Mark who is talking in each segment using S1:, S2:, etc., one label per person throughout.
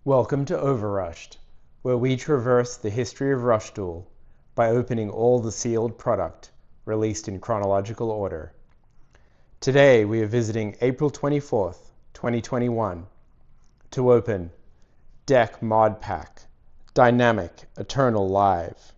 S1: Welcome to OverRushed, where we traverse the history of Rushduel by opening all the sealed product released in chronological order. Today we are visiting April 24th, 2021 to open Deck Mod Pack Dynamic Eternal Live.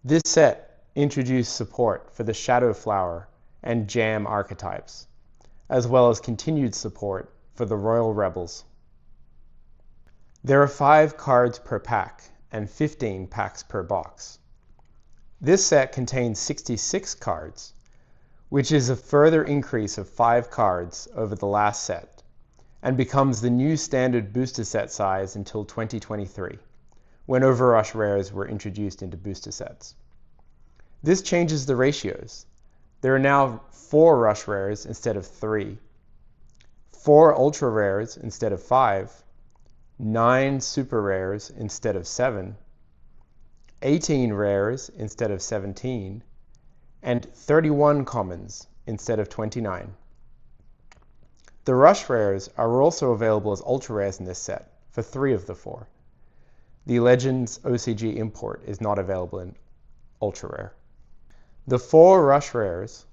S1: This set introduced support for the Shadow Flower and Jam archetypes, as well as continued support for the Royal Rebels. There are 5 cards per pack and 15 packs per box. This set contains 66 cards, which is a further increase of 5 cards over the last set, and becomes the new standard booster set size until 2023, when OverRushed rares were introduced into booster sets. This changes the ratios. There are now 4 Rush rares instead of 3, 4 Ultra rares instead of 5, 9 super rares instead of 7, 18 rares instead of 17, and 31 commons instead of 29. The Rush rares are also available as Ultra rares in this set for 3 of the 4. The Legends OCG import is not available in Ultra rare. The 4 Rush rares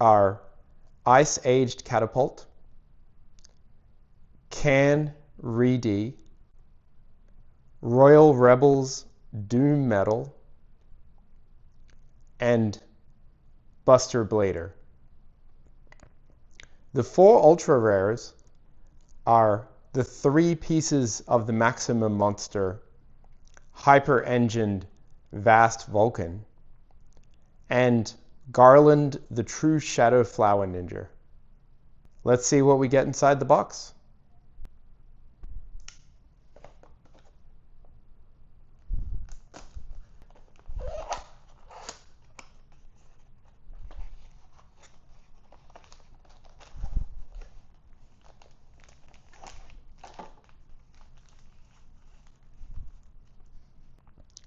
S1: are Ice Aged Catapult, Can Reedy, Royal Rebels Doom Metal, and Buster Blader. The 4 Ultra Rares are the 3 pieces of the Maximum Monster Hyper-Engined Vast Vulcan and Garland the True Shadow Flower Ninja. Let's see what we get inside the box.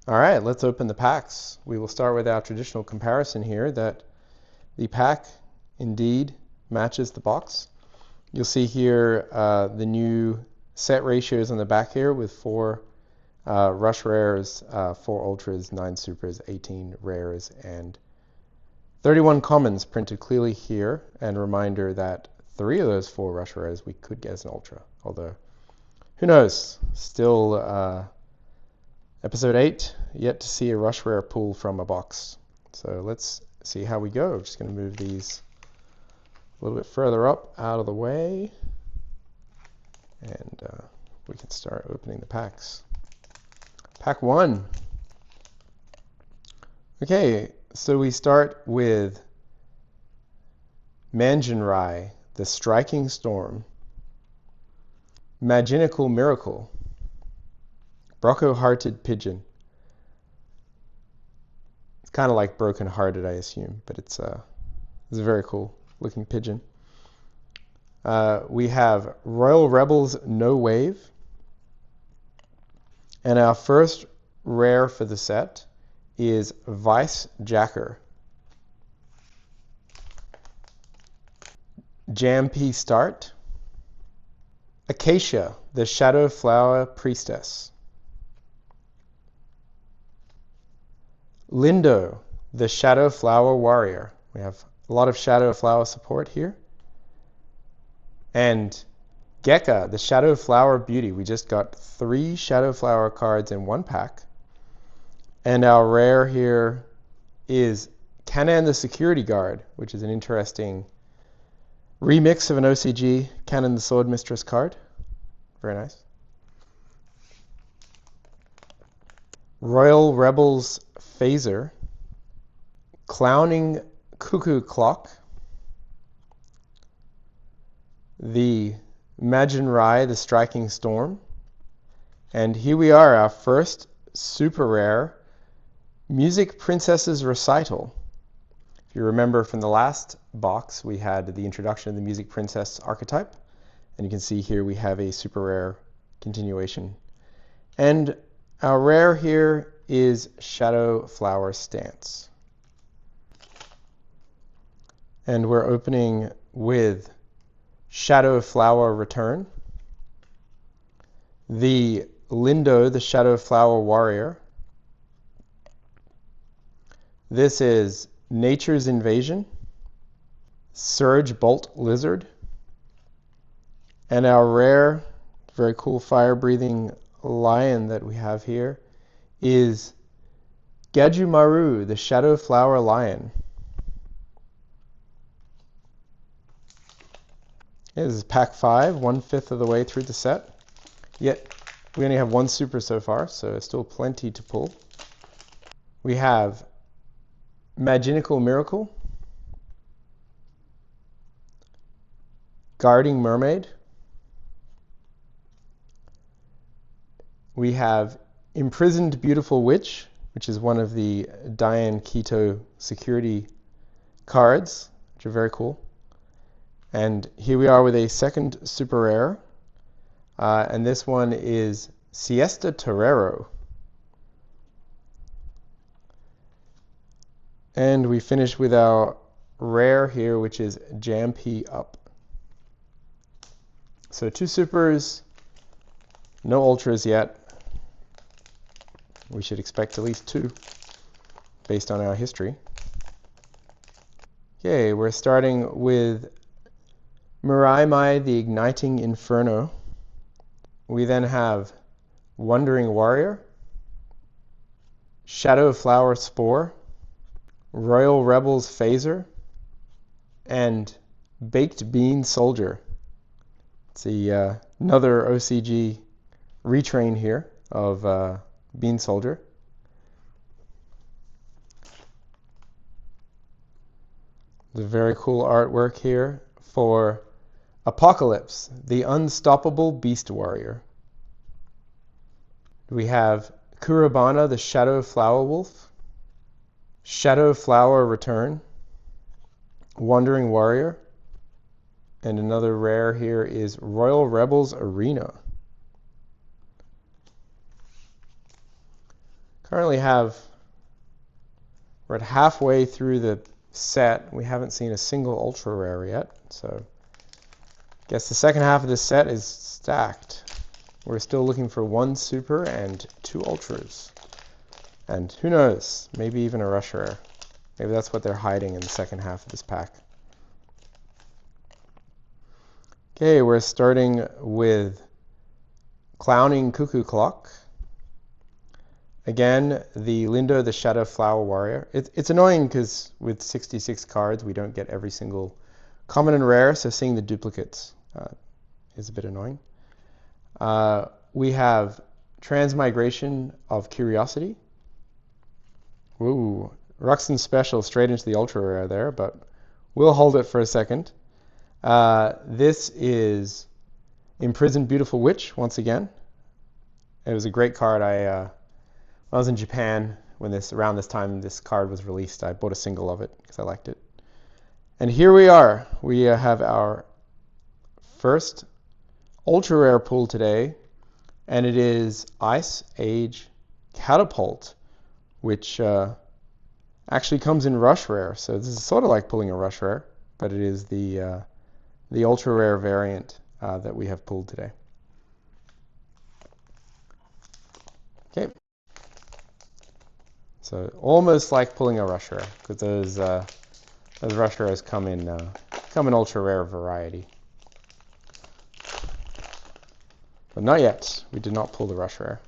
S1: All right, let's open the packs. We will start with our traditional comparison here that the pack indeed matches the box. You'll see here the new set ratios on the back here with 4 Rush rares, 4 Ultras, 9 Supers, 18 rares, and 31 commons printed clearly here. And a reminder that 3 of those 4 Rush rares we could get as an Ultra, although who knows, still Episode 8, yet to see a Rush Rare pull from a box. So let's see how we go. Just going to move these a little bit further up out of the way. And we can start opening the packs. Pack 1. Okay, so we start with Manjinrai, the Striking Storm, Maginical Miracle, Brocco-Hearted Pigeon. It's kind of like Broken Hearted, I assume, but it's a very cool looking pigeon. We have Royal Rebels No Wave. And our first rare for the set is Vice Jacker. Jam P Start. Acacia, the Shadow Flower Priestess. Lindo, the Shadow Flower Warrior. We have a lot of Shadow Flower support here. And Gekka, the Shadow Flower Beauty. We just got 3 Shadow Flower cards in 1 pack. And our rare here is Kanan the Security Guard, which is an interesting remix of an OCG Kanan the Sword Mistress card. Very nice. Royal Rebels Phaser, Clowning Cuckoo Clock, the Manjinrai, the Striking Storm, and here we are, our first super rare Music Princess's Recital. If you remember from the last box, we had the introduction of the Music Princess archetype, and you can see here we have a super rare continuation. And our rare here is Shadow Flower Stance. And we're opening with Shadow Flower Return. the Lindo, the Shadow Flower Warrior. This is Nature's Invasion, Surge Bolt Lizard, and our rare, very cool fire-breathing lion that we have here is Gajumaru, the Shadow Flower Lion. This is pack 5, 1/5 of the way through the set. Yet we only have one super so far, so still plenty to pull. We have Magical Miracle, Guarding Mermaid. We have Imprisoned Beautiful Witch, which is one of the Diane Keto security cards, which are very cool. And here we are with a second super rare, and this one is Siesta Torero. And we finish with our rare here, which is Jampi Up. So 2 supers, no ultras yet. We should expect at least 2 based on our history. Okay, we're starting with Mirai Mai, the Igniting Inferno. We then have Wandering Warrior, Shadow Flower Spore, Royal Rebels Phaser, and Baked Bean Soldier. It's another OCG retrain here of Bean Soldier. There's a very cool artwork here for Apocalypse, the Unstoppable Beast Warrior. We have Kurabana, the Shadow Flower Wolf, Shadow Flower Return, Wandering Warrior, and another rare here is Royal Rebels Arena. Currently we're at halfway through the set. We haven't seen a single ultra rare yet, so I guess the second half of this set is stacked. We're still looking for 1 super and 2 ultras. And who knows, maybe even a rush rare. Maybe that's what they're hiding in the second half of this pack. Okay, we're starting with Clowning Cuckoo Clock. Again, the Lindo, the Shadow Flower Warrior. It's annoying because with 66 cards, we don't get every single common and rare, so seeing the duplicates is a bit annoying. We have Transmigration of Curiosity. Ooh, Ruxin Special straight into the ultra rare there, but we'll hold it for a second. This is Imprisoned Beautiful Witch, once again. It was a great card. When I was in Japan, around this time this card was released, I bought a single of it because I liked it. And here we are. We have our first ultra rare pull today, and it is Ice Age Catapult, which actually comes in rush rare. So this is sort of like pulling a rush rare, but it is the ultra rare variant that we have pulled today. Okay. So almost like pulling a rush rare, because those rush rares come in ultra rare variety. But not yet. We did not pull the rush rare.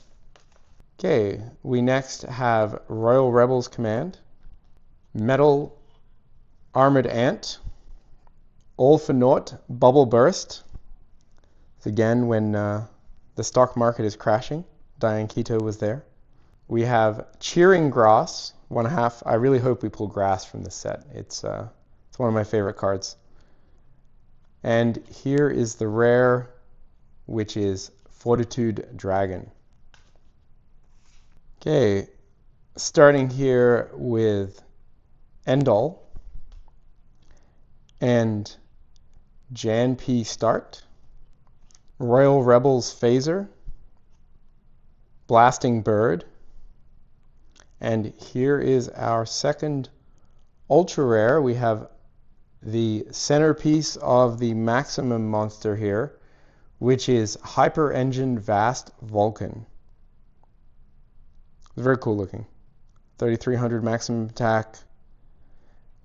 S1: Okay, we next have Royal Rebels Command, Metal Armored Ant, All for Naught Bubble Burst. Again, when the stock market is crashing, Diane Keto was there. We have Cheering Grass, 1/2. I really hope we pull grass from this set. It's one of my favorite cards. And here is the rare, which is Fortitude Dragon. Okay, starting here with Endall and Jan P. Start, Royal Rebels Phaser, Blasting Bird, and here is our second ultra rare. We have the centerpiece of the maximum monster here, which is Hyper Engine Vast Vulcan. Very cool looking. 3300 maximum attack.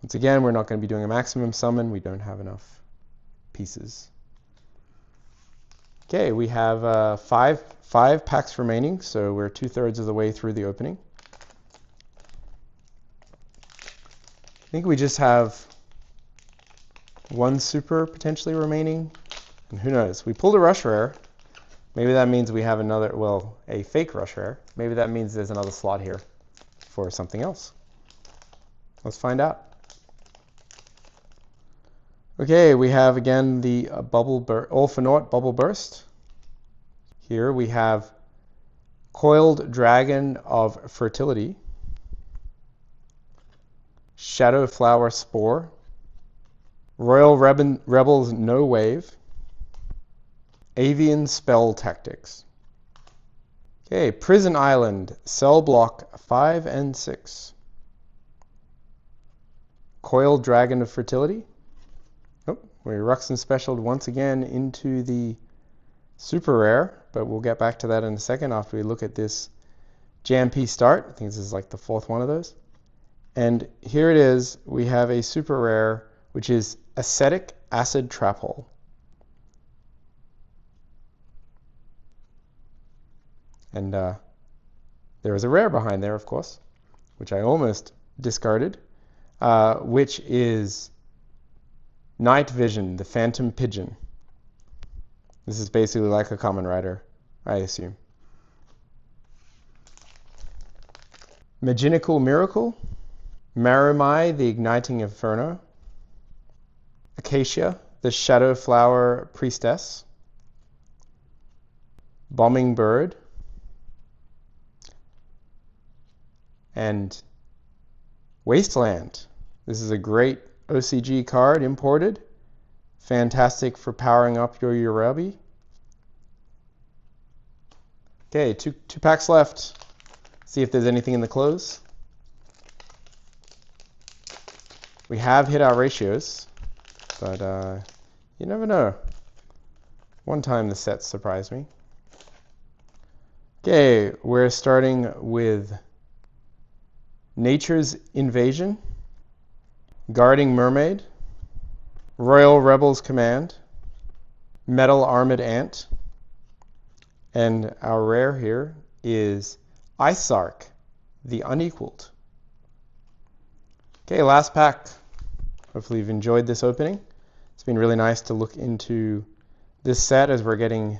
S1: Once again, we're not going to be doing a maximum summon. We don't have enough pieces. Okay, we have five packs remaining, so we're 2/3 of the way through the opening. I think we just have one super potentially remaining, and who knows? We pulled a rush rare. Maybe that means we have another, well, a fake rush rare. Maybe that means there's another slot here for something else. Let's find out. Okay, we have again the All for Naught Bubble Burst. Here we have Coiled Dragon of Fertility, Shadow Flower Spore, Royal Rebels No Wave, Avian Spell Tactics. Okay, Prison Island, Cell Block 5 and 6. Coiled Dragon of Fertility. Oh, we Ruxin specialed once again into the super rare, but we'll get back to that in a second after we look at this jam piece start. I think this is like the 4th one of those. And here it is, we have a super rare, which is Ascetic Acid Trap Hole. And there is a rare behind there, of course, which I almost discarded, which is Night Vision, the Phantom Pigeon. This is basically like a Common Rider, I assume. Maginical Miracle, Marimai, the Igniting Inferno, Acacia, the Shadow Flower Priestess, Bombing Bird, and Wasteland. This is a great OCG card, imported. Fantastic for powering up your Urabi. Okay, two packs left. See if there's anything in the close. We have hit our ratios, but you never know. One time the sets surprised me. Okay, we're starting with Nature's Invasion, Guarding Mermaid, Royal Rebels Command, Metal Armored Ant, and our rare here is Isark, the Unequaled. Okay, last pack. Hopefully you've enjoyed this opening. It's been really nice to look into this set as we're getting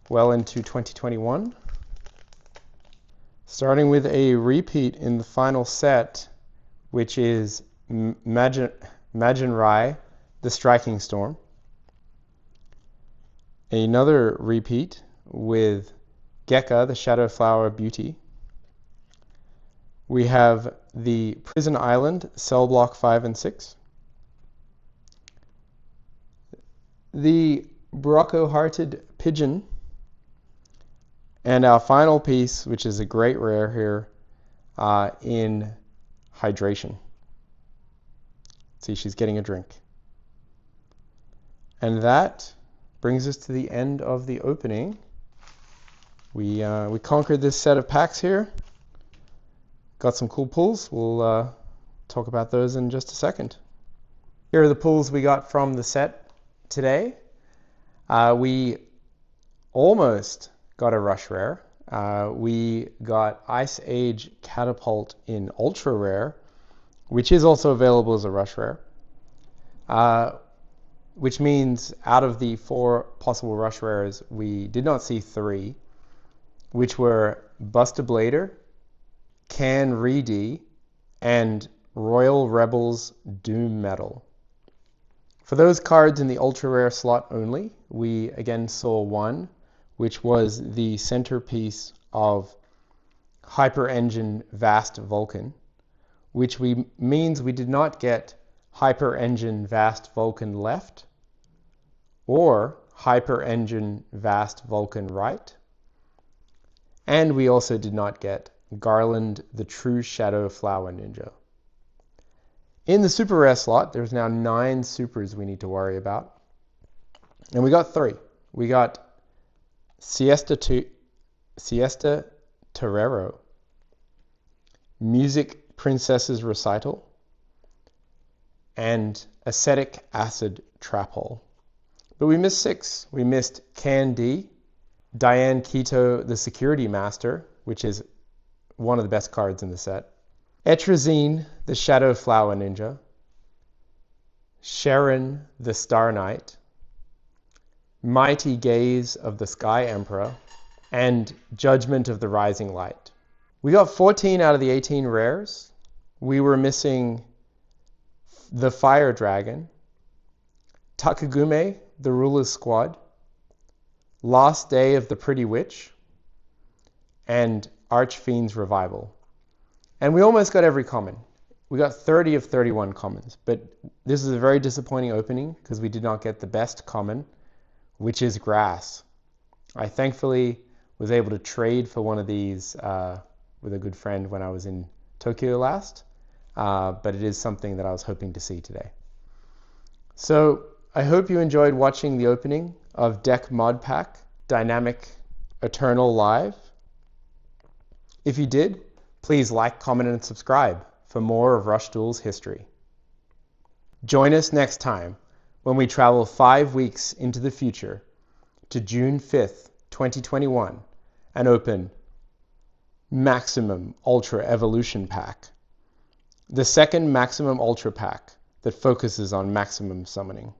S1: well into 2021. Starting with a repeat in the final set, which is Majinrai, the Striking Storm. Another repeat with Gekka, the Shadow Flower Beauty. We have the Prison Island, Cell Block 5 and 6. The Brocco-Hearted Pigeon. And our final piece, which is a great rare here, in Hydration. See, she's getting a drink. And that brings us to the end of the opening. We conquered this set of packs here. Got some cool pulls. We'll talk about those in just a second. Here are the pulls we got from the set today. We almost got a rush rare. We got Ice Age Catapult in ultra rare, which is also available as a rush rare, which means out of the 4 possible rush rares, we did not see 3, which were Buster Blader, Can Reedy, and Royal Rebels Doom Metal. For those cards in the ultra rare slot only, we again saw 1, which was the centerpiece of Hyper Engine Vast Vulcan, which means we did not get Hyper Engine Vast Vulcan left or Hyper Engine Vast Vulcan right. And we also did not get Garland, the True Shadow Flower Ninja. In the super rare slot, there's now 9 supers we need to worry about. And we got 3. We got Siesta Torero, Music Princess's Recital, and Acetic Acid Trap Hole. But we missed 6. We missed Can D, Diane Keto, the Security Master, which is one of the best cards in the set, Etrazine, the Shadow Flower Ninja, Sharon, the Star Knight, Mighty Gaze of the Sky Emperor, and Judgment of the Rising Light. We got 14 out of the 18 rares. We were missing the Fire Dragon, Takagume, the Ruler's Squad, Last Day of the Pretty Witch, and Archfiend's Revival. And we almost got every common. We got 30 of 31 commons, but this is a very disappointing opening because we did not get the best common, which is Grass. I thankfully was able to trade for one of these with a good friend when I was in Tokyo last, but it is something that I was hoping to see today. So I hope you enjoyed watching the opening of Deck Mod Pack Dynamic Eternal Live. If you did, please like, comment, and subscribe for more of Rush Duel's history. Join us next time when we travel 5 weeks into the future to June 5th, 2021, and open Maximum Ultra Evolution Pack, the second Maximum Ultra Pack that focuses on maximum summoning.